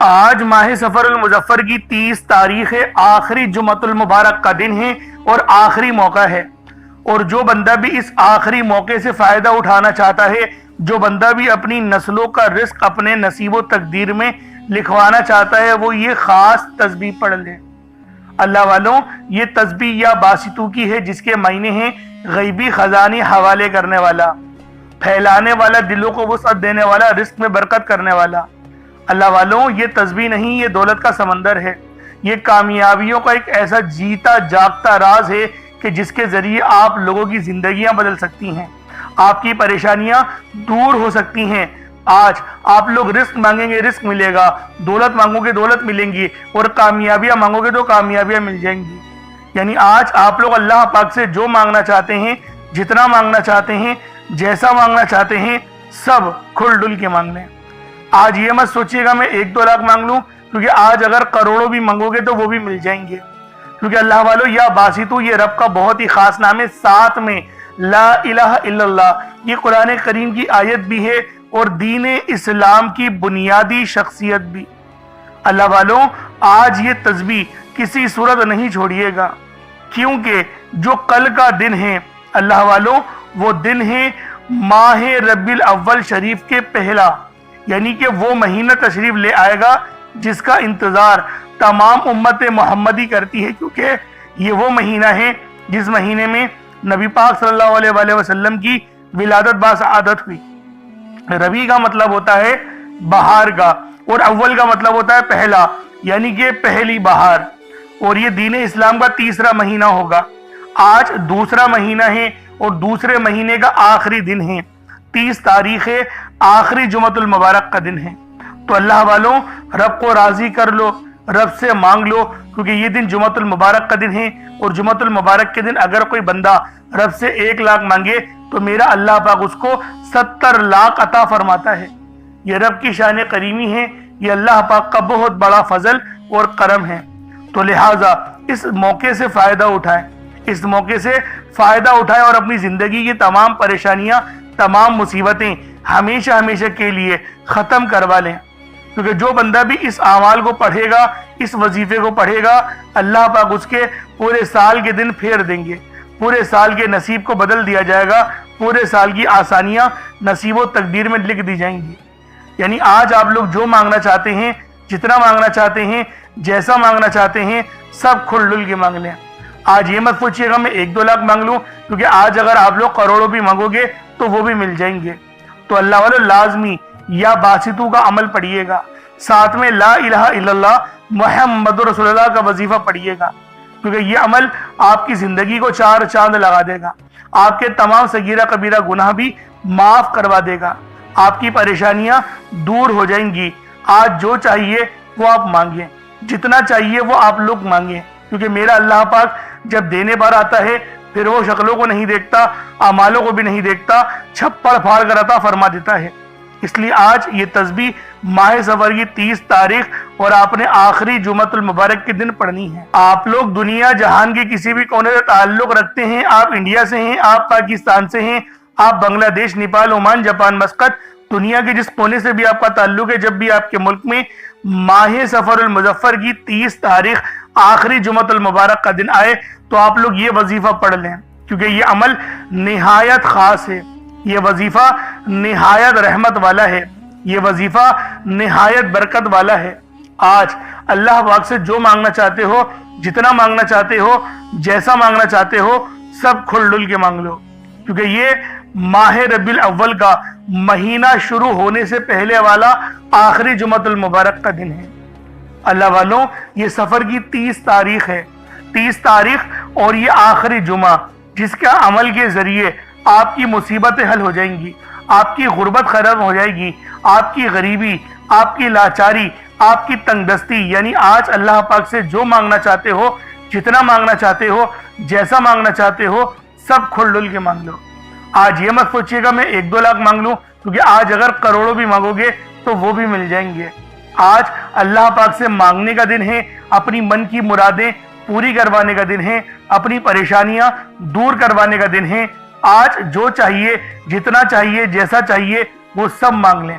آج ماہ سفر المظفر کی 30 تاریخ ہے، آخری جمعۃ المبارک کا دن ہے اور آخری موقع ہے۔ اور جو بندہ بھی اس آخری موقع سے فائدہ اٹھانا چاہتا ہے، جو بندہ بھی اپنی نسلوں کا رزق اپنے نصیب و تقدیر میں لکھوانا چاہتا ہے، وہ یہ خاص تسبیح پڑھ لے۔ اللہ والوں، یہ تسبیح یا باسطو کی ہے، جس کے معنی ہیں غیبی خزانے حوالے کرنے والا، پھیلانے والا، دلوں کو وسعت دینے والا، رزق میں برکت کرنے والا۔ اللہ والوں، یہ تسبیح نہیں، یہ دولت کا سمندر ہے۔ یہ کامیابیوں کا ایک ایسا جیتا جاگتا راز ہے کہ جس کے ذریعے آپ لوگوں کی زندگیاں بدل سکتی ہیں، آپ کی پریشانیاں دور ہو سکتی ہیں۔ آج آپ لوگ رزق مانگیں گے، رزق ملے گا، دولت مانگو گے، دولت ملیں گی، اور کامیابیاں مانگو گے تو کامیابیاں مل جائیں گی۔ یعنی آج آپ لوگ اللہ پاک سے جو مانگنا چاہتے ہیں، جتنا مانگنا چاہتے ہیں، جیسا مانگنا چاہتے ہیں، سب کھل ڈل کے مانگ لیں۔ آج یہ مت سوچیے گا میں 1-2 لاکھ مانگ لوں، کیونکہ آج اگر کروڑوں بھی مانگو گے تو وہ بھی مل جائیں گے، کیونکہ اللہ والو، یا باسطو یہ رب کا بہت ہی خاص نام ہے۔ ساتھ میں لا الہ الا اللہ، یہ قرآن کریم کی آیت بھی ہے اور دین اسلام کی بنیادی شخصیت بھی۔ اللہ والوں، آج یہ تسبیح کسی صورت نہیں چھوڑیے گا، کیونکہ جو کل کا دن ہے اللہ والوں، وہ دن ہے ماہ ربیع الاول شریف کے پہلا، یعنی کہ وہ مہینہ تشریف لے آئے گا جس کا انتظار تمام امت محمدی کرتی ہے، کیونکہ یہ وہ مہینہ ہے جس مہینے میں نبی پاک صلی اللہ علیہ وآلہ وسلم کی ولادت باسعادت ہوئی۔ ربیع کا مطلب ہوتا ہے بہار کا، اور اول کا مطلب ہوتا ہے پہلا، یعنی کہ پہلی بہار، اور یہ دین اسلام کا تیسرا مہینہ ہوگا۔ آج دوسرا مہینہ ہے اور دوسرے مہینے کا آخری دن ہے، 30 تاریخ ہے، آخری جمعۃ المبارک کا دن ہے۔ تو اللہ والوں، رب کو راضی کر لو، رب سے مانگ لو، کیونکہ یہ دن جمعۃ المبارک کا دن ہے، اور جمعۃ المبارک کے دن اگر کوئی بندہ رب سے 1 لاکھ مانگے تو میرا اللہ پاک اس کو 70 لاکھ عطا فرماتا ہے۔ یہ رب کی شان کریمی ہے، یہ اللہ پاک کا بہت بڑا فضل اور کرم ہے۔ تو لہٰذا اس موقع سے فائدہ اٹھائیں، اس موقع سے فائدہ اٹھائیں اور اپنی زندگی کی تمام پریشانیاں، تمام مصیبتیں ہمیشہ ہمیشہ کے لیے ختم کروا لیں، کیونکہ جو بندہ بھی اس اعمال کو پڑھے گا، اس وظیفے کو پڑھے گا، اللہ پاک اس کے پورے سال کے دن پھیر دیں گے، پورے سال کے نصیب کو بدل دیا جائے گا، پورے سال کی آسانیاں نصیب و تقدیر میں لکھ دی جائیں گی۔ یعنی آج آپ لوگ جو مانگنا چاہتے ہیں، جتنا مانگنا چاہتے ہیں، جیسا مانگنا چاہتے ہیں، سب کھل ڈل کے مانگ لیں۔ آج یہ مت پوچھیے گا میں 1-2 لاکھ مانگ لوں، کیونکہ آج اگر آپ لوگ کروڑوں بھی مانگو گے تو وہ بھی مل جائیں گے۔ تو اللہ والے لازمی یا باسطو کا عمل پڑھیے گا، ساتھ میں لا الہ الا اللہ محمد رسول اللہ کا وظیفہ پڑھیے گا، کیونکہ یہ عمل آپ کی زندگی کو 4 چاند لگا دے گا، آپ کے تمام صغیرہ کبیرہ گناہ بھی معاف کروا دے گا، آپ کی پریشانیاں دور ہو جائیں گی۔ آج جو چاہیے وہ آپ مانگیں، جتنا چاہیے وہ آپ لوگ مانگیں، کیونکہ میرا اللہ پاک جب دینے پر آتا ہے پھر وہ شکلوں کو نہیں دیکھتا، اعمالوں کو بھی نہیں دیکھتا، چھپڑ پھاڑ کر عطا فرما دیتا ہے۔ اس لیے آج یہ تسبیح ماہ سفر کی 30 تاریخ اور آپ نے آخری جمعۃ المبارک کے دن پڑھنی ہے۔ آپ لوگ دنیا جہان کے کسی بھی کونے سے تعلق رکھتے ہیں، آپ انڈیا سے ہیں، آپ پاکستان سے ہیں، آپ بنگلہ دیش، نیپال، عمان، جاپان، مسقط، دنیا کے جس کونے سے بھی آپ کا تعلق ہے، جب بھی آپ کے ملک میں ماہ سفر المظفر کی 30 تاریخ آخری جمعۃ المبارک کا دن آئے تو آپ لوگ یہ وظیفہ پڑھ لیں، کیونکہ یہ عمل نہایت خاص ہے، یہ وظیفہ نہایت رحمت والا ہے، یہ وظیفہ نہایت برکت والا ہے۔ آج اللہ پاک سے جو مانگنا چاہتے ہو، جتنا مانگنا چاہتے ہو، جیسا مانگنا چاہتے ہو، سب کھل ڈل کے مانگ لو، کیونکہ یہ ماہ ربیع الاول کا مہینہ شروع ہونے سے پہلے والا آخری جمعۃ المبارک کا دن ہے۔ اللہ والوں، یہ سفر کی 30 تاریخ ہے، 30 تاریخ اور یہ آخری جمعہ، جس کا عمل کے ذریعے آپ کی مصیبتیں حل ہو جائیں گی، آپ کی غربت ختم ہو جائے گی، آپ کی غریبی، آپ کی لاچاری، آپ کی تنگ دستی، یعنی آج اللہ پاک سے جو مانگنا چاہتے ہو، جتنا مانگنا چاہتے ہو، جیسا مانگنا چاہتے ہو، سب کھل ڈل کے مانگ لو۔ آج یہ مت سوچیے گا میں 1-2 لاکھ مانگ لوں، کیونکہ آج اگر کروڑوں بھی مانگو گے تو وہ بھی مل جائیں گے۔ آج اللہ پاک سے مانگنے کا دن ہے، اپنی من کی مرادیں پوری کروانے کا دن ہے، اپنی پریشانیاں دور کروانے کا دن ہے۔ آج جو چاہیے، جتنا چاہیے، جیسا چاہیے، وہ سب مانگ لیں۔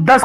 10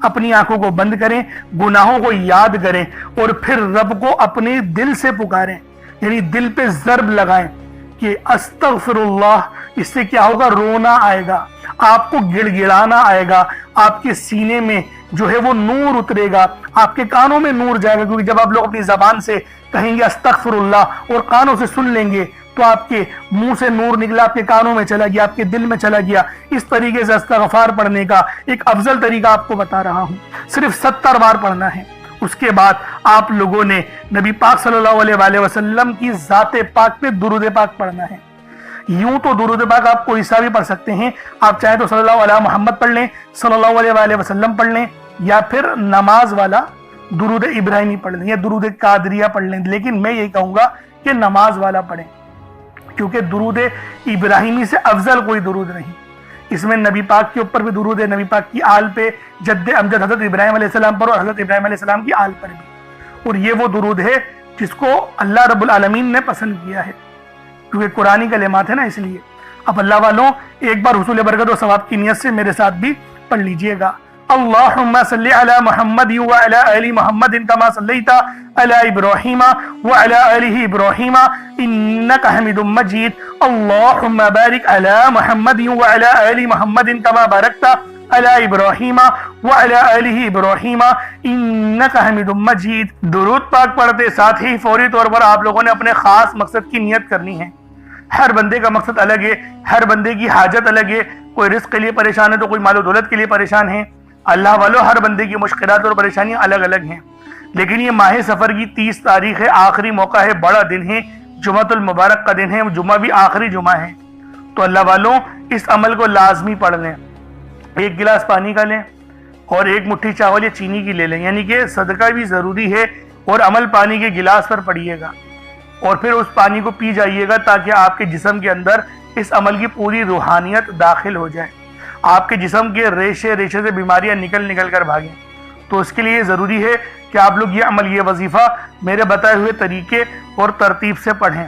اپنی آنکھوں کو بند کریں، گناہوں کو یاد کریں اور پھر رب کو اپنے دل سے پکاریں، یعنی دل پہ ضرب لگائیں کہ استغفر اللہ۔ اس سے کیا ہوگا؟ رونا آئے گا، آپ کو گڑ گڑانا آئے گا، آپ کے سینے میں جو ہے وہ نور اترے گا، آپ کے کانوں میں نور جائے گا، کیونکہ جب آپ لوگ اپنی زبان سے کہیں گے استغفر اللہ اور کانوں سے سن لیں گے تو آپ کے منہ سے نور نکلا، آپ کے کانوں میں چلا گیا، آپ کے دل میں چلا گیا۔ اس طریقے سے استغفار پڑھنے کا ایک افضل طریقہ آپ کو بتا رہا ہوں، صرف 70 بار پڑھنا ہے۔ اس کے بعد آپ لوگوں نے نبی پاک صلی اللہ علیہ وآلہ وسلم کی ذات پاک پہ درود پاک پڑھنا ہے۔ یوں تو درود پاک آپ کوئی سا بھی پڑھ سکتے ہیں، آپ چاہیں تو صلی اللہ علیہ محمد پڑھ لیں، صلی اللہ علیہ وآلہ وسلم پڑھ لیں، یا پھر نماز والا درود ابراہیمی پڑھ لیں یا درود قادریہ پڑھ لیں، لیکن میں یہ کہوں گا کہ نماز والا پڑھیں، کیونکہ درود ابراہیمی سے افضل کوئی درود نہیں۔ اس میں نبی پاک کے اوپر بھی درود ہے، نبی پاک کی آل پہ، جد امجد حضرت ابراہیم علیہ السلام پر اور حضرت ابراہیم علیہ السلام کی آل پر بھی، اور یہ وہ درود ہے جس کو اللہ رب العالمین نے پسند کیا ہے، کیونکہ قرآنی کلمات ہے نا، اس لیے۔ اب اللہ والوں ایک بار حصول برکت و ثواب کی نیت سے میرے ساتھ بھی پڑھ لیجئے گا۔ اللہم صلی علی محمد وعلی آل محمد کما صلیت علی ابراہیم وعلی آل ابراہیم انکا حمید مجید۔ اللہم بارک علی محمد وعلی آل محمد کما بارکت علی ابراہیم وعلی آل ابراہیم انکا حمید مجید۔ درود پاک پڑھتے ساتھ ہی فوری طور پر آپ لوگوں نے اپنے خاص مقصد کی نیت کرنی ہے۔ ہر بندے کا مقصد الگ ہے، ہر بندے کی حاجت الگ ہے، کوئی رزق کے لیے پریشان ہے تو کوئی مال و دولت کے لیے پریشان ہے۔ اللہ والوں ہر بندے کی مشکلات اور پریشانیاں الگ الگ ہیں، لیکن یہ ماہ سفر کی 30 تاریخ ہے، آخری موقع ہے، بڑا دن ہے، جمعۃ المبارک کا دن ہے، جمعہ بھی آخری جمعہ ہے، تو اللہ والوں اس عمل کو لازمی پڑھ لیں۔ ایک گلاس پانی کا لیں اور ایک مٹھی چاول یا چینی کی لے لیں، یعنی کہ صدقہ بھی ضروری ہے، اور عمل پانی کے گلاس پر پڑھیے گا اور پھر اس پانی کو پی جائیے گا، تاکہ آپ کے جسم کے اندر اس عمل کی پوری روحانیت داخل ہو جائے، آپ کے جسم کے ریشے سے بیماریاں نکل کر بھاگیں۔ تو اس کے لیے ضروری ہے کہ آپ لوگ یہ عمل، یہ وظیفہ میرے بتائے ہوئے طریقے اور ترتیب سے پڑھیں۔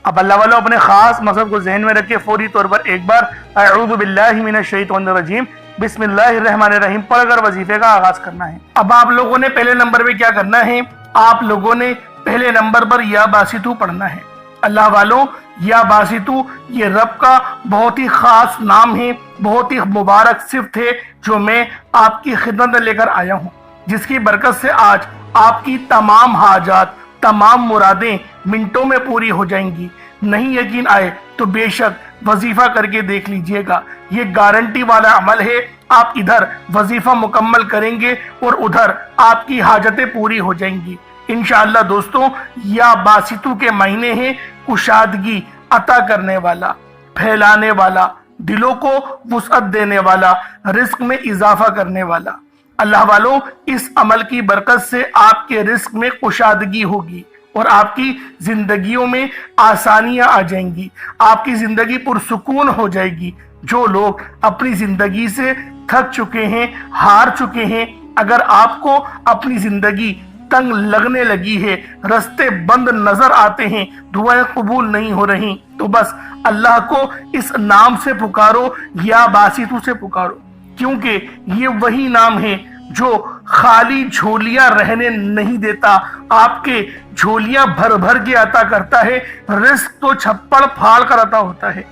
اب اللہ والوں اپنے خاص مقصد کو ذہن میں رکھے فوری طور پر ایک بار اعوذ باللہ من الشیطان الرجیم بسم اللہ الرحمن الرحیم پڑھ کر وظیفے کا آغاز کرنا ہے۔ اب آپ لوگوں نے پہلے نمبر پہ کیا کرنا ہے؟ آپ لوگوں نے پہلے نمبر پر یا باسطو پڑھنا ہے۔ اللہ والوں یا باسطو یہ رب کا بہت ہی خاص نام ہے، بہت ہی مبارک صفت ہے، جو میں آپ کی خدمت میں لے کر آیا ہوں، جس کی برکت سے آج آپ کی تمام حاجات، تمام مرادیں منٹوں میں پوری ہو جائیں گی۔ نہیں یقین آئے تو بے شک وظیفہ کر کے دیکھ لیجئے گا، یہ گارنٹی والا عمل ہے۔ آپ ادھر وظیفہ مکمل کریں گے اور ادھر آپ کی حاجتیں پوری ہو جائیں گی انشاءاللہ۔ دوستوں یا باسطو کے مہینے ہیں، کشادگی عطا کرنے والا، پھیلانے والا، دلوں کو وسعت دینے والا، رزق میں اضافہ کرنے والا۔ اللہ والوں اس عمل کی برکت سے آپ کے رزق میں کشادگی ہوگی اور آپ کی زندگیوں میں آسانیاں آ جائیں گی، آپ کی زندگی پرسکون ہو جائے گی۔ جو لوگ اپنی زندگی سے تھک چکے ہیں، ہار چکے ہیں، اگر آپ کو اپنی زندگی تنگ لگنے لگی ہے، رستے بند نظر آتے ہیں، دعائیں قبول نہیں ہو رہی، تو بس اللہ کو اس نام سے پکارو یا باسطو سے پکارو، کیونکہ یہ وہی نام ہے جو خالی جھولیاں رہنے نہیں دیتا، آپ کے جھولیاں بھر بھر کے عطا کرتا ہے، رزق تو چھپڑ پھاڑ کر عطا ہوتا ہے۔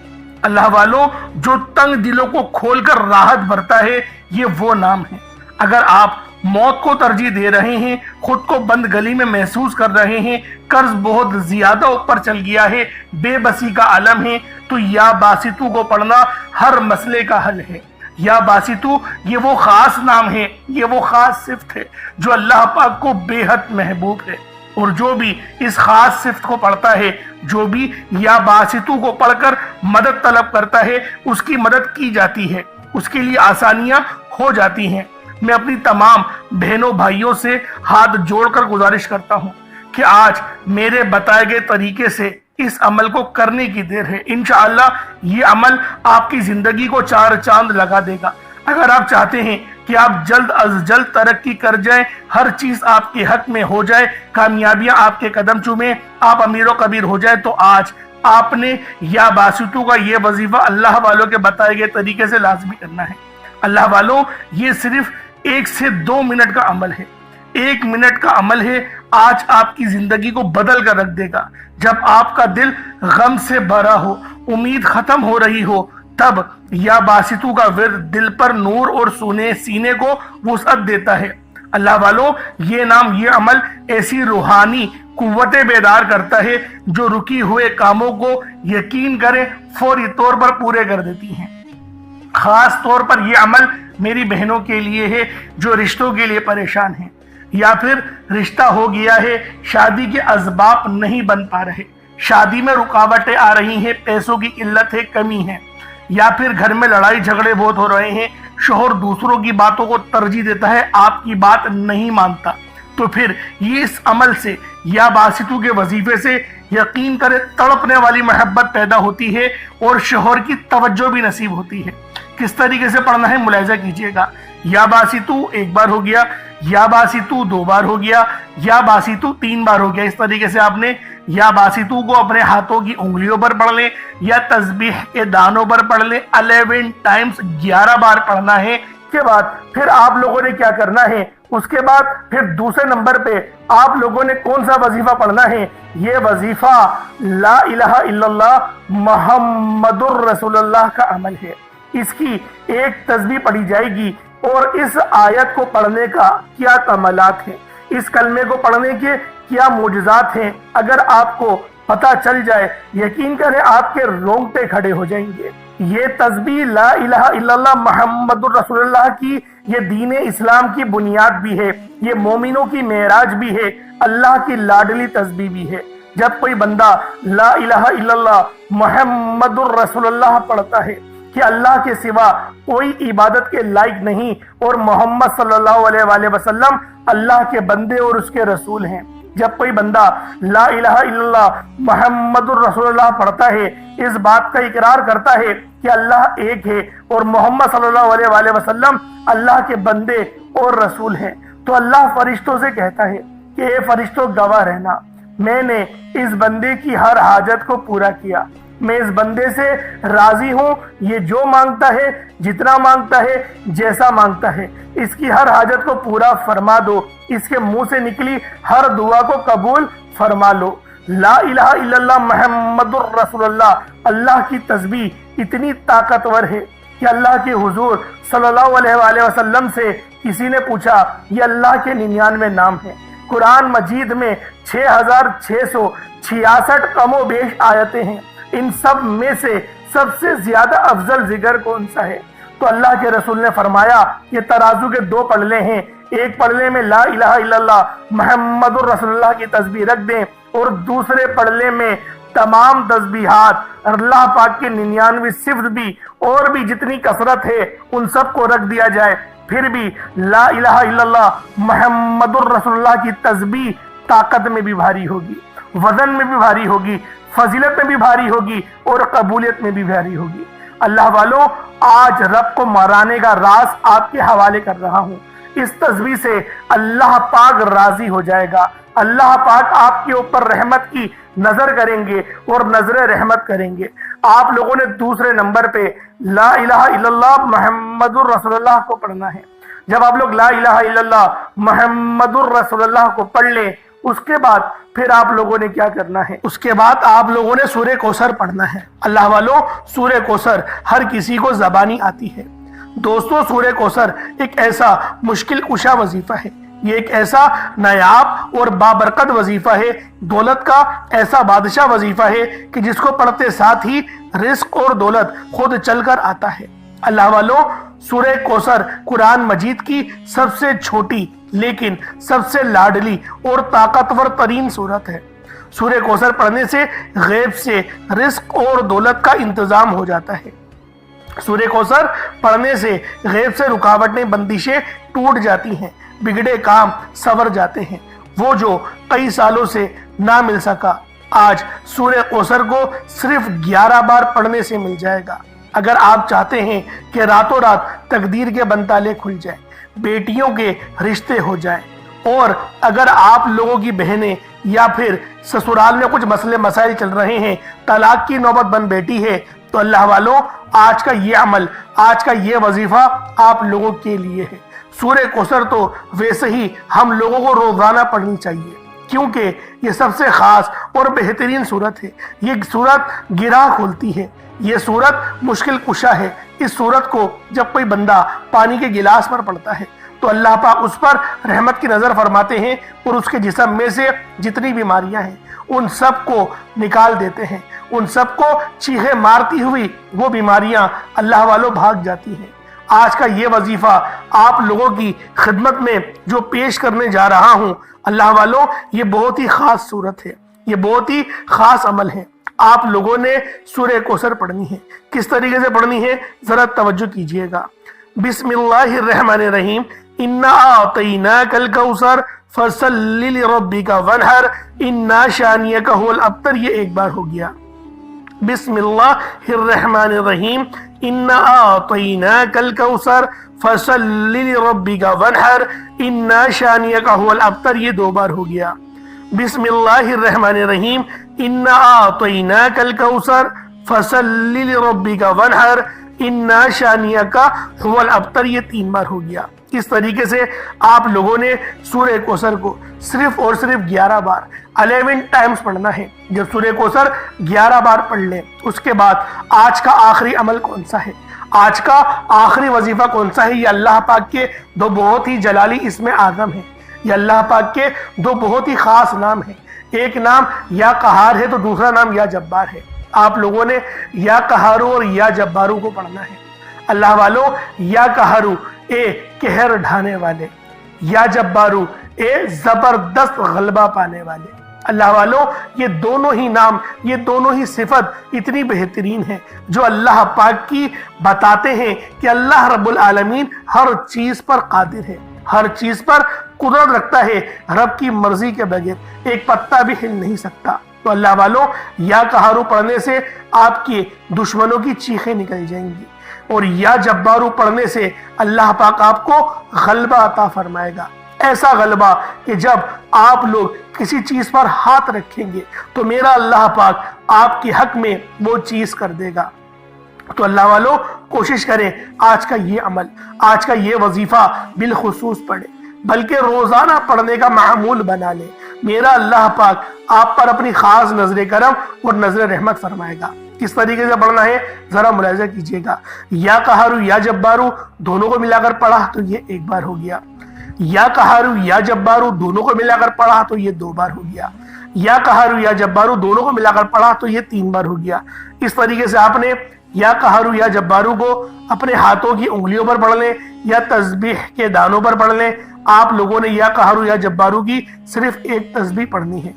اللہ والوں جو تنگ دلوں کو کھول کر راحت بھرتا ہے، یہ وہ نام ہے۔ اگر آپ موت کو ترجیح دے رہے ہیں، خود کو بند گلی میں محسوس کر رہے ہیں، قرض بہت زیادہ اوپر چل گیا ہے، بے بسی کا عالم ہے، تو یا باسطو کو پڑھنا ہر مسئلے کا حل ہے۔ یا باسطو یہ وہ خاص نام ہے، یہ وہ خاص صفت ہے جو اللہ پاک کو بے حد محبوب ہے، اور جو بھی اس خاص صفت کو پڑھتا ہے، جو بھی یا باسطو کو پڑھ کر مدد طلب کرتا ہے، اس کی مدد کی جاتی ہے، اس کے لیے آسانیاں ہو جاتی ہیں۔ میں اپنی تمام بہنوں بھائیوں سے ہاتھ جوڑ کر گزارش کرتا ہوں کہ آج میرے بتائے گئے طریقے سے اس عمل کو کرنے کی دیر ہے۔ انشاءاللہ یہ عمل آپ کی زندگی کو چار چاند لگا دے گا۔ اگر آپ چاہتے ہیں کہ آپ جلد از جلد ترقی کر جائیں، ہر چیز آپ کے حق میں ہو جائے، کامیابیاں آپ کے قدم چومیں، آپ امیر و کبیر ہو جائے، تو آج آپ نے یا باسطو کا یہ وظیفہ اللہ والوں کے بتائے گئے طریقے سے لازمی کرنا ہے۔ اللہ والوں یہ صرف 1 سے 2 منٹ کا عمل ہے، 1 منٹ کا عمل ہے، آج آپ کی زندگی کو بدل کر رکھ دے گا۔ جب آپ کا دل غم سے بھرا ہو، امید ختم ہو رہی ہو، تب یا باسطو کا ورد دل پر نور اور سینے کو وسعت دیتا ہے۔ اللہ والوں، یہ نام، یہ عمل ایسی روحانی قوتیں بیدار کرتا ہے جو رکی ہوئے کاموں کو یقین کرے فوری طور پر پورے کر دیتی ہیں۔ خاص طور پر یہ عمل میری بہنوں کے لیے ہے جو رشتوں کے لیے پریشان ہیں، یا پھر رشتہ ہو گیا ہے، شادی کے اسباب نہیں بن پا رہے، شادی میں رکاوٹیں آ رہی ہیں، پیسوں کی قلت ہے، کمی ہے، یا پھر گھر میں لڑائی جھگڑے بہت ہو رہے ہیں، شوہر دوسروں کی باتوں کو ترجیح دیتا ہے، آپ کی بات نہیں مانتا، تو پھر یہ اس عمل سے یا باسطو کے وظیفے سے یقین کرے تڑپنے والی محبت پیدا ہوتی ہے اور شوہر کی توجہ بھی نصیب ہوتی ہے۔ کس طریقے سے پڑھنا ہے ملاحظہ کیجئے گا۔ یا باسطو 1 بار ہو گیا، یا باسطو 2 بار ہو گیا، یا باسطو 3 بار ہو گیا۔ اس طریقے سے آپ نے یا باسطو کو اپنے ہاتھوں کی انگلیوں پر پڑھ لیں یا تسبیح کے دانوں پر پڑھ لیں، 11 ٹائمز 11 بار پڑھنا ہے۔ کے بعد پھر آپ لوگوں نے کیا کرنا ہے، اس کے بعد پھر دوسرے نمبر پہ آپ لوگوں نے کون سا وظیفہ پڑھنا ہے؟ یہ وظیفہ لا الہ الا اللہ محمد الرسول اللہ کا عمل ہے۔ اس کی ایک تسبیح پڑھی جائے گی اور اس آیت کو پڑھنے کا کیا کمالات ہیں، اس کلمے کو پڑھنے کے کیا معجزات ہیں، اگر آپ کو پتہ چل جائے یقین کریں آپ کے رونگٹے کھڑے ہو جائیں گے۔ یہ تسبیح لا الہ الا اللہ محمد الرسول اللہ کی یہ دین اسلام کی بنیاد بھی ہے، یہ مومنوں کی معراج بھی ہے، اللہ کی لاڈلی تسبیح بھی ہے۔ جب کوئی بندہ لا الہ الا اللہ محمد الرسول اللہ پڑھتا ہے کہ اللہ کے سوا کوئی عبادت کے لائق نہیں اور محمد صلی اللہ علیہ وآلہ وسلم اللہ کے بندے اور اس کے رسول ہیں، جب کوئی بندہ لا الہ الا اللہ محمد الرسول اللہ پڑھتا ہے، اس بات کا اقرار کرتا ہے کہ اللہ ایک ہے اور محمد صلی اللہ علیہ وآلہ وسلم اللہ کے بندے اور رسول ہیں، تو اللہ فرشتوں سے کہتا ہے کہ اے فرشتوں گواہ رہنا، میں نے اس بندے کی ہر حاجت کو پورا کیا، میں اس بندے سے راضی ہوں، یہ جو مانگتا ہے، جتنا مانگتا ہے، جیسا مانگتا ہے، اس کی ہر حاجت کو پورا فرما دو، اس کے منہ سے نکلی ہر دعا کو قبول فرما لو۔ لا الہ الا اللہ محمد الرسول اللہ، اللہ کی تسبیح اتنی طاقتور ہے کہ اللہ کے حضور صلی اللہ علیہ وآلہ وسلم سے کسی نے پوچھا، یہ اللہ کے 99 نام ہیں، قرآن مجید میں 6666 کم و بیش آیتیں ہیں، ان سب میں سے سب سے زیادہ افضل ذکر کون سا ہے؟ تو اللہ کے رسول نے فرمایا یہ ترازو کے 2 پلڑے ہیں، ایک پلڑے میں لا الہ الا اللہ محمد الرسول اللہ کی تسبیح رکھ دیں اور دوسرے پلڑے میں تمام تسبیحات اللہ پاک کے 99 صفت بھی اور بھی جتنی کثرت ہے ان سب کو رکھ دیا جائے، پھر بھی لا الہ الا اللہ محمد الرسول اللہ کی تسبیح طاقت میں بھی بھاری ہوگی، وزن میں بھی بھاری ہوگی، فضیلت میں بھی بھاری ہوگی اور قبولیت میں بھی بھاری ہوگی۔ اللہ والوں، آج رب کو مرانے کا راز آپ کے حوالے کر رہا ہوں، اس تسبیح سے اللہ پاک راضی ہو جائے گا، اللہ پاک آپ کے اوپر رحمت کی نظر کریں گے اور نظر رحمت کریں گے۔ آپ لوگوں نے دوسرے نمبر پہ لا الہ الا اللہ محمد الرسول اللہ کو پڑھنا ہے۔ جب آپ لوگ لا الہ الا اللہ محمد الرسول اللہ کو پڑھ لیں، اس کے بعد پھر آپ لوگوں نے کیا کرنا ہے؟ اس کے بعد آپ لوگوں نے سورہ کوثر پڑھنا ہے۔ اللہ والوں، سورہ کوثر ہر کسی کو زبانی آتی ہے۔ دوستو، سورہ کوثر ایک ایسا مشکل کشا وظیفہ ہے، یہ ایک ایسا نایاب اور بابرکت وظیفہ ہے، دولت کا ایسا بادشاہ وظیفہ ہے کہ جس کو پڑھتے ساتھ ہی رزق اور دولت خود چل کر آتا ہے۔ اللہ والوں، سورہ کوثر قرآن مجید کی سب سے چھوٹی لیکن سب سے لاڈلی اور طاقتور ترین سورت ہے۔ سورہ کوثر پڑھنے سے غیب سے رزق اور دولت کا انتظام ہو جاتا ہے۔ سورہ کوثر پڑھنے سے غیب سے رکاوٹیں، بندشیں ٹوٹ جاتی ہیں، بگڑے کام سنور جاتے ہیں۔ وہ جو کئی سالوں سے نہ مل سکا، آج سورہ کوثر کو صرف 11 بار پڑھنے سے مل جائے گا۔ اگر آپ چاہتے ہیں کہ راتوں رات تقدیر کے بنتالے کھل جائیں، بیٹیوں کے رشتے ہو جائیں، اور اگر آپ لوگوں کی بہنیں یا پھر سسرال میں کچھ مسئلے مسائل چل رہے ہیں، طلاق کی نوبت بن بیٹھی ہے، تو اللہ والوں، آج کا یہ عمل، آج کا یہ وظیفہ آپ لوگوں کے لیے ہے۔ سورہ کوثر تو ویسے ہی ہم لوگوں کو روزانہ پڑھنی چاہیے، کیونکہ یہ سب سے خاص اور بہترین سورت ہے۔ یہ سورت گرہ کھولتی ہے، یہ سورت مشکل کشا ہے۔ اس سورت کو جب کوئی بندہ پانی کے گلاس پر پڑھتا ہے تو اللہ پاک اس پر رحمت کی نظر فرماتے ہیں اور اس کے جسم میں سے جتنی بیماریاں ہیں ان سب کو نکال دیتے ہیں، ان سب کو چیخیں مارتی ہوئی وہ بیماریاں اللہ والوں بھاگ جاتی ہیں۔ آج کا یہ وظیفہ آپ لوگوں کی خدمت میں جو پیش کرنے جا رہا ہوں اللہ والوں، یہ بہت ہی خاص صورت ہے، یہ بہت ہی خاص عمل ہے۔ آپ لوگوں نے سورہ کوثر پڑھنی ہے۔ کس طریقے سے پڑھنی ہے ذرا توجہ کیجئے گا۔ بسم اللہ الرحمن الرحیم، انا اعطیناک الکوثر فصل لربک وانحر انا شانئک هو الابتر۔ یہ ایک بار ہو گیا۔ بسم اللہ الرحمن الرحیم، انا اعطیناک الکوثر فصل لربک وانحر انا شانئک هو الابتر۔ یہ دو بار ہو گیا۔ بسم اللہ الرحمن الرحیم، انا اعطیناک الکوثر فصل لربک وانحر انا شانئک هو الابتر۔ یہ تین بار ہو گیا۔ اس طریقے سے آپ لوگوں نے سورہ کوثر کو صرف اور صرف 11 بار 11 ٹائمز پڑھنا ہے۔ جب سورہ کوثر 11 بار پڑھ لیں اس کے بعد آج کا آخری عمل کون سا ہے، آج کا آخری وظیفہ کون سا ہے؟ یہ اللہ پاک کے دو بہت ہی جلالی اسم اعظم ہیں، یہ اللہ پاک کے دو بہت ہی خاص نام ہیں۔ ایک نام یا قہار ہے تو دوسرا نام یا جبار ہے۔ آپ لوگوں نے یا قہارو اور یا جبارو کو پڑھنا ہے۔ اللہ والو، یا قہارو اے قہر ڈھانے والے، یا جبارو اے زبردست غلبہ پانے والے۔ اللہ والو، یہ دونوں ہی نام، یہ دونوں ہی صفت اتنی بہترین ہیں جو اللہ پاک کی بتاتے ہیں کہ اللہ رب العالمین ہر چیز پر قادر ہے، ہر چیز پر قدرت رکھتا ہے، رب کی مرضی کے بغیر ایک پتا بھی ہل نہیں سکتا۔ تو اللہ والو، یا قہارو پڑھنے سے آپ کے دشمنوں کی چیخیں نکل جائیں گی، اور یا جبارو پڑھنے سے اللہ پاک آپ کو غلبہ عطا فرمائے گا، ایسا غلبہ کہ جب آپ لوگ کسی چیز پر ہاتھ رکھیں گے تو میرا اللہ پاک آپ کے حق میں وہ چیز کر دے گا۔ تو اللہ والو، کوشش کریں آج کا یہ عمل، آج کا یہ وظیفہ بالخصوص پڑھیں، بلکہ روزانہ پڑھنے کا معمول بنا لیں۔ میرا اللہ پاک آپ پر اپنی خاص نظر کرم اور نظر رحمت فرمائے گا۔ کس طریقے سے پڑھنا ہے ذرا ملاحظہ کیجئے گا۔ یا قہارو یا جبارو دونوں کو ملا کر پڑھا تو یہ ایک بار ہو گیا۔ یا قہارو یا جبارو دونوں کو ملا کر پڑھا تو یہ دو بار ہو گیا۔ یا قہارو یا جبارو دونوں کو ملا کر پڑھا تو یہ تین بار ہو گیا۔ اس طریقے سے آپ نے یا قہارو یا جبارو کو اپنے ہاتھوں کی انگلیوں پر پڑھ لیں یا تسبیح کے دانوں پر پڑھ لیں۔ آپ لوگوں نے یا قہارو یا جبارو کی صرف ایک تسبیح پڑھنی ہے۔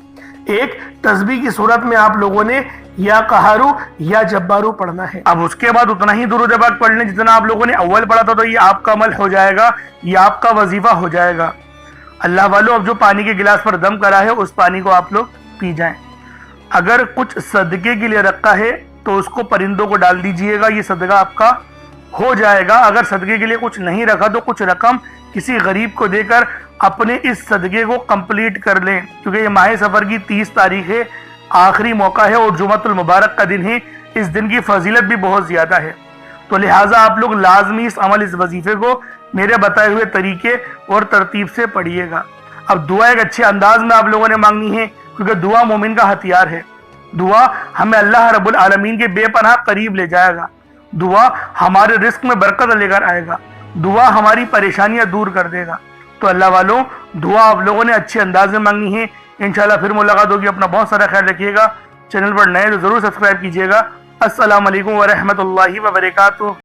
ایک تسبیح کی صورت میں آپ لوگوں نے یا قہارو یا جبارو پڑھنا ہے۔ اب اس کے بعد اتنا ہی درود پاک پڑھ لیں جتنا آپ لوگوں نے اول پڑھا تھا، تو یہ آپ کا عمل ہو جائے گا، یہ آپ کا وظیفہ ہو جائے گا۔ اللہ والو، اب جو پانی کے گلاس پر دم کرا ہے اس پانی کو آپ لوگ پی جائیں۔ اگر کچھ صدقے کے لیے رکھا ہے تو اس کو پرندوں کو ڈال دیجئے گا، یہ صدقہ آپ کا ہو جائے گا۔ اگر صدقے کے لیے کچھ نہیں رکھا تو کچھ رقم کسی غریب کو دے کر اپنے اس صدقے کو کمپلیٹ کر لیں، کیونکہ یہ ماہ سفر کی 30 تاریخ ہے، آخری موقع ہے اور جمعۃ المبارک کا دن ہے۔ اس دن کی فضیلت بھی بہت زیادہ ہے، تو لہٰذا آپ لوگ لازمی اس عمل، اس وظیفے کو میرے بتائے ہوئے طریقے اور ترتیب سے پڑھیے گا۔ اب دعا ایک اچھے انداز میں آپ لوگوں نے مانگنی ہے، کیونکہ دعا مومن کا ہتھیار ہے۔ دعا ہمیں اللہ رب العالمین کے بے پناہ قریب لے جائے گا، دعا ہمارے رزق میں برکت لے کر آئے گا، دعا ہماری پریشانیاں دور کر دے گا۔ تو اللہ والوں، دعا آپ لوگوں نے اچھے انداز میں مانگنی ہے۔ انشاءاللہ پھر ملاقات ہوگی۔ اپنا بہت سارا خیال رکھیے گا۔ چینل پر نئے تو ضرور سبسکرائب کیجیے گا۔ السلام علیکم ورحمۃ اللہ وبرکاتہ۔